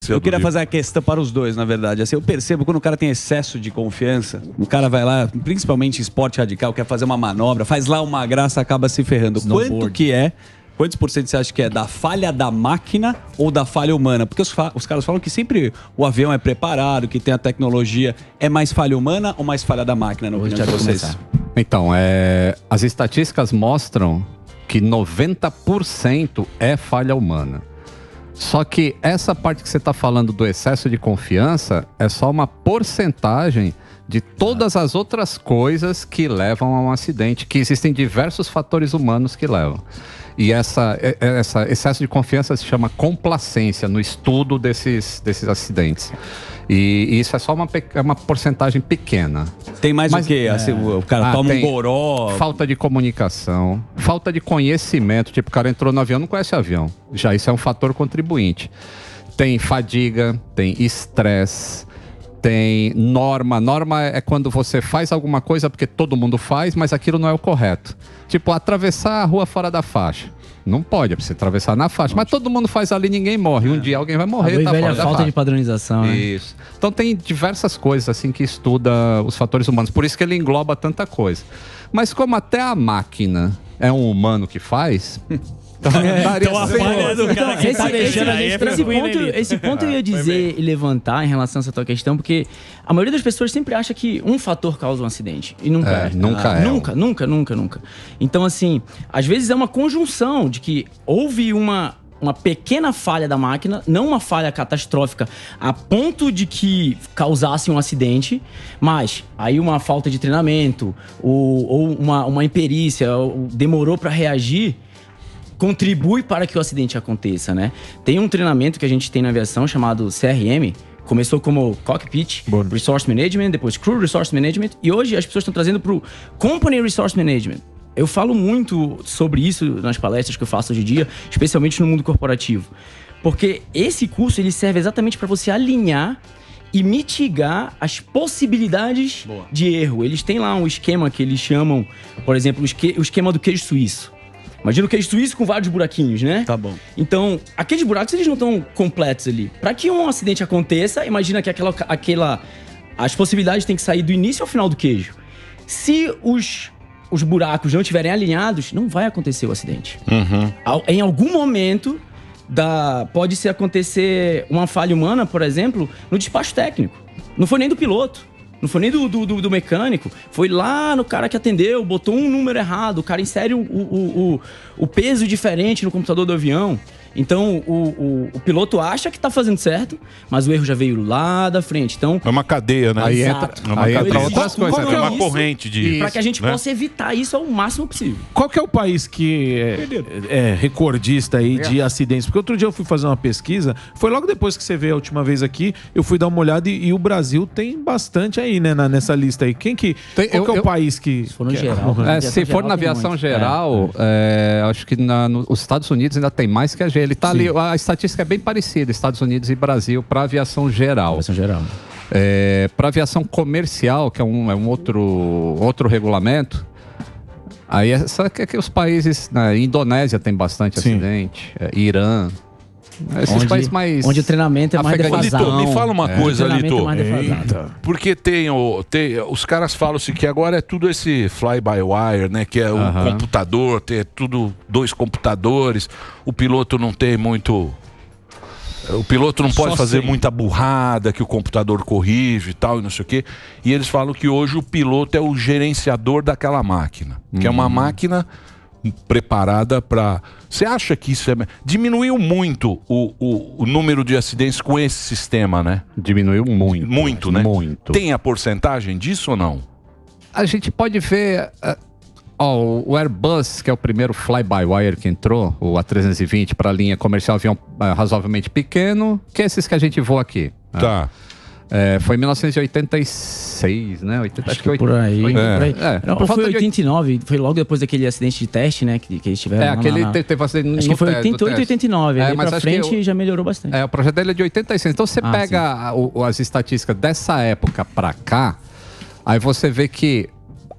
Eu queria fazer a questão para os dois, na verdade. Assim, eu percebo quando o cara tem excesso de confiança, o cara vai lá, principalmente em esporte radical, quer fazer uma manobra, faz lá uma graça, acaba se ferrando. Quanto que é? Quantos por cento você acha que é da falha da máquina ou da falha humana? Porque os caras falam que sempre o avião é preparado, que tem a tecnologia. É mais falha humana ou mais falha da máquina, na opinião de vocês? Então, as estatísticas mostram que 90% é falha humana. Só que essa parte que você está falando do excesso de confiança é só uma porcentagem de todas as outras coisas que levam a um acidente, que existem diversos fatores humanos que levam. E esse excesso de confiança se chama complacência no estudo desses acidentes. E isso é só uma porcentagem pequena. Tem mais o quê? Assim, o cara toma um goró... Falta de comunicação, falta de conhecimento. Tipo, o cara entrou no avião, não conhece avião. Já isso é um fator contribuinte. Tem fadiga, tem estresse, tem norma. Norma é quando você faz alguma coisa porque todo mundo faz, mas aquilo não é o correto. Tipo, atravessar a rua fora da faixa. Não pode, é pra você atravessar na faixa. Mas todo mundo faz ali, ninguém morre. Um dia alguém vai morrer, tá fora da faixa. Falta de padronização, né? Isso. Então tem diversas coisas assim que estuda os fatores humanos. Por isso que ele engloba tanta coisa. Mas como até a máquina é um humano que faz... Esse ponto eu ia dizer e levantar em relação a essa tua questão, porque a maioria das pessoas sempre acha que um fator causa um acidente. E nunca é. Nunca. Então, assim, às vezes é uma conjunção de que houve uma pequena falha da máquina, não uma falha catastrófica a ponto de que causasse um acidente, mas aí uma falta de treinamento ou uma imperícia, ou demorou para reagir, contribui para que o acidente aconteça, né? Tem um treinamento que a gente tem na aviação chamado CRM, começou como Cockpit Resource Management, depois Crew Resource Management, e hoje as pessoas estão trazendo para o Company Resource Management. Eu falo muito sobre isso nas palestras que eu faço hoje em dia, especialmente no mundo corporativo, porque esse curso ele serve exatamente para você alinhar e mitigar as possibilidades de erro. Eles têm lá um esquema que eles chamam, por exemplo, o esquema do queijo suíço. Imagina o queijo suíço com vários buraquinhos, né? Tá bom. Então, aqueles buracos, eles não estão completos ali. Para que um acidente aconteça, imagina que as possibilidades têm que sair do início ao final do queijo. Se os buracos não estiverem alinhados, não vai acontecer o acidente. Em algum momento, pode acontecer uma falha humana, por exemplo, no despacho técnico. Não foi nem do piloto. Não foi nem do mecânico, foi lá no cara que atendeu, botou um número errado, o cara insere o peso diferente no computador do avião. Então, o piloto acha que está fazendo certo, mas o erro já veio lá da frente. Então, é uma cadeia, né? Aí entra outras coisas. É uma corrente de... Para que a gente possa evitar isso ao máximo possível. Qual que é o país que é recordista aí de acidentes? Porque outro dia eu fui fazer uma pesquisa, foi logo depois que você veio a última vez aqui, eu fui dar uma olhada e o Brasil tem bastante aí, né, nessa lista aí. Qual que é o país que... Se for no geral. Se for na aviação geral, acho que nos Estados Unidos ainda tem mais que a gente. Ele tá ali, a estatística é bem parecida, Estados Unidos e Brasil, para aviação geral. Para aviação comercial, que é um outro regulamento, aí que os países, na Indonésia tem bastante acidente, Irã, esses países mais... Onde o treinamento é mais defasado. Lito, me fala uma coisa, Lito. Porque os caras falam-se que agora é tudo esse fly-by-wire, né? Que é o computador, é tudo 2 computadores. O piloto não tem muito... O piloto não pode fazer muita burrada, que o computador corrige e tal, e não sei o quê. E eles falam que hoje o piloto é o gerenciador daquela máquina. Que é uma máquina... preparada para... Você acha que isso diminuiu muito o número de acidentes com esse sistema, né? Diminuiu muito. Muito, né? Muito. Tem a porcentagem disso ou não? A gente pode ver... o Airbus, que é o primeiro fly-by-wire que entrou, o A320 para a linha comercial, avião razoavelmente pequeno, que é esses que a gente voa aqui. Tá. Foi em 1986, né? Acho que por aí. Não, foi 89, foi logo depois daquele acidente de teste, né? Que eles tiveram. Teve acidente. Acho que foi 88, 89. Aí pra frente já melhorou bastante. O projeto dele é de 86. Então você pega as estatísticas dessa época pra cá, aí você vê que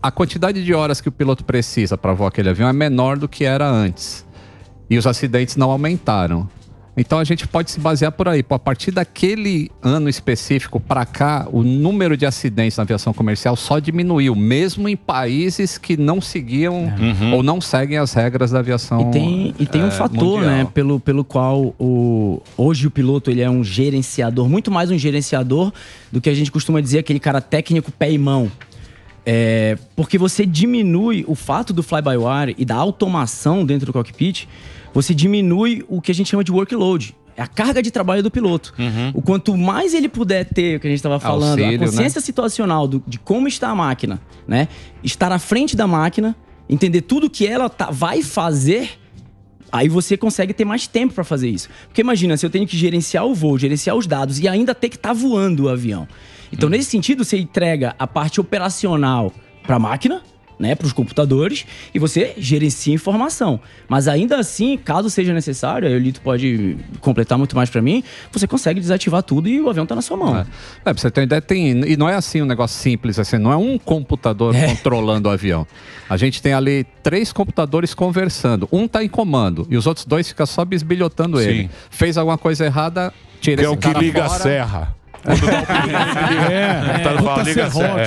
a quantidade de horas que o piloto precisa para voar aquele avião é menor do que era antes. E os acidentes não aumentaram. Então a gente pode se basear por aí. A partir daquele ano específico para cá, o número de acidentes na aviação comercial só diminuiu, mesmo em países que não seguiam ou não seguem as regras da aviação. E tem um fator, né, pelo qual hoje o piloto ele é um gerenciador, muito mais um gerenciador do que a gente costuma dizer, aquele cara técnico pé e mão. Porque você diminui o fato do fly-by-wire e da automação dentro do cockpit, você diminui o que a gente chama de workload. É a carga de trabalho do piloto. O quanto mais ele puder ter, o que a gente estava falando, auxílio, a consciência situacional de como está a máquina, né? Estar à frente da máquina, entender tudo que ela vai fazer, aí você consegue ter mais tempo para fazer isso. Porque imagina, se eu tenho que gerenciar o voo, gerenciar os dados e ainda ter que estar voando o avião. Então, nesse sentido, você entrega a parte operacional para a máquina, né, para os computadores, e você gerencia a informação. Mas ainda assim, caso seja necessário, aí o Lito pode completar muito mais para mim, você consegue desativar tudo e o avião tá na sua mão. Pra você ter uma ideia, e não é assim um negócio simples, assim, não é um computador controlando o avião. A gente tem ali 3 computadores conversando, um tá em comando e os outros 2 ficam só bisbilhotando ele. Fez alguma coisa errada, tira esse cara fora. É o que liga a serra. Quando dá o liga a serra.